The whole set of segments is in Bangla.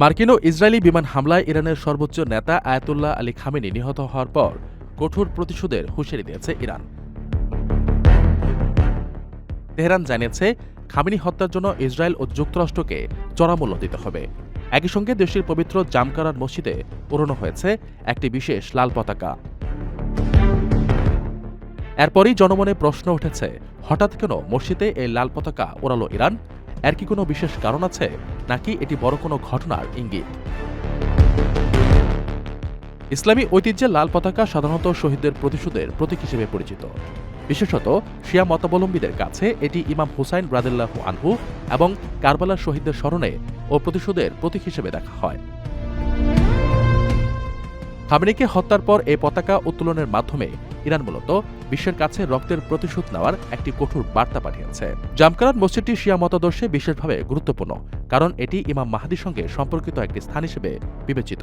মার্কিন ও ইসরায়েলি বিমান হামলায় ইরানের সর্বোচ্চ নেতা আয়াতুল্লাহ আলী খামেনি নিহত হওয়ার পর কঠোর প্রতিশোধের হুঁশিয়ারি দিয়েছে ইরান। তেহরান জানিয়েছে, খামেনি হত্যার জন্য ইসরায়েল ও যুক্তরাষ্ট্রকে চড়া মূল্য দিতে হবে। একই সঙ্গে দেশটির পবিত্র জামকারার মসজিদে ওড়ানো হয়েছে একটি বিশেষ লাল পতাকা। এরপরই জনমনে প্রশ্ন উঠেছে, হঠাৎ কেন মসজিদে এই লাল পতাকা ওড়ালো ইরান? এর কি কোনো বিশেষ কারণ আছে, নাকি এটি বড় কোনো ঘটনার ইঙ্গিত? ইসলামী ঐতিহ্যে লাল পতাকা সাধারণত শহীদদের প্রতিশোধের প্রতীক হিসেবে পরিচিত। বিশেষত শিয়া মতাবলম্বীদের কাছে এটি ইমাম হুসাইন রাদিয়াল্লাহু আনহু এবং কারবালার শহীদদের স্মরণে ও প্রতিশোধের প্রতীক হিসেবে দেখা হয়। খামেনিকে হত্যার পর এই পতাকা উত্তোলনের মাধ্যমে ইরান মূলত বিশ্বের কাছে রক্তের প্রতিশোধ নেওয়ার একটি কঠোর বার্তা পাঠিয়েছে। জামকারাত মসজিদটি শিয়া মতাদর্শে বিশেষভাবে গুরুত্বপূর্ণ, কারণ এটি ইমাম মাহদির সঙ্গে সম্পর্কিত একটি স্থান হিসেবে বিবেচিত।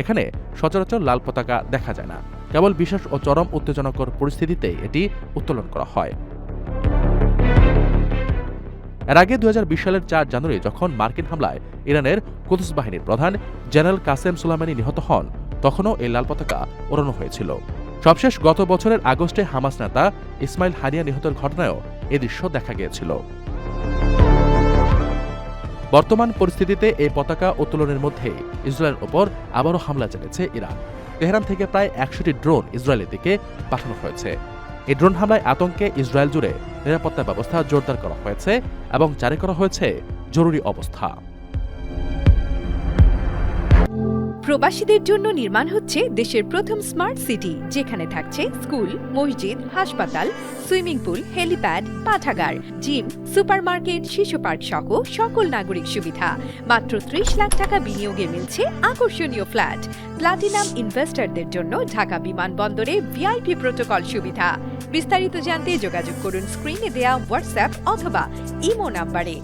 এখানে সচরাচর লাল পতাকা দেখা যায় না, কেবল বিশেষ ও চরম উত্তেজনাকর পরিস্থিতিতে এটি উত্তোলন করা হয়। এর আগে 2020 সালের 4 জানুয়ারি যখন মার্কিন হামলায় ইরানের কুদস বাহিনীর প্রধান জেনারেল কাসেম সুলাইমানি নিহত হন, তখনও এই লাল পতাকা ওড়ানো হয়েছিল। সবশেষ গত বছরের আগস্টে হামাস নেতা ইসমাইল হানিয়া নিহতের ঘটনায়ও এ দৃশ্য দেখা গিয়েছিল। বর্তমান পরিস্থিতিতে এই পতাকা উত্তোলনের মধ্যে ইসরায়েলের ওপর আবারও হামলা চালিয়েছে ইরান। তেহরান থেকে প্রায় 100টি ড্রোন ইসরায়েলের দিকে পাঠানো হয়েছে। এই ড্রোন হামলায় আতঙ্কে ইসরায়েল জুড়ে নিরাপত্তা ব্যবস্থা জোরদার করা হয়েছে এবং জারি করা হয়েছে জরুরি অবস্থা। প্রবাসীদের জন্য নির্মাণ হচ্ছে দেশের প্রথম স্মার্ট সিটি, যেখানে থাকছে স্কুল, মসজিদ, হাসপাতাল, সুইমিং পুল, হেলিপ্যাড, পাঠাগার, জিম, সুপারমার্কেট, শিশু পার্ক সহ সকল নাগরিক সুবিধা। মাত্র 30 লাখ টাকা বিনিয়োগে মিলছে আকর্ষণীয় ফ্ল্যাট। প্লাটিনাম ইনভেস্টরদের জন্য ঢাকা বিমানবন্দরে ভিআইপি প্রোটোকল সুবিধা। বিস্তারিত জানতে যোগাযোগ করুন স্ক্রিনে দেয়া হোয়াটসঅ্যাপ অথবা ইমো নাম্বারে।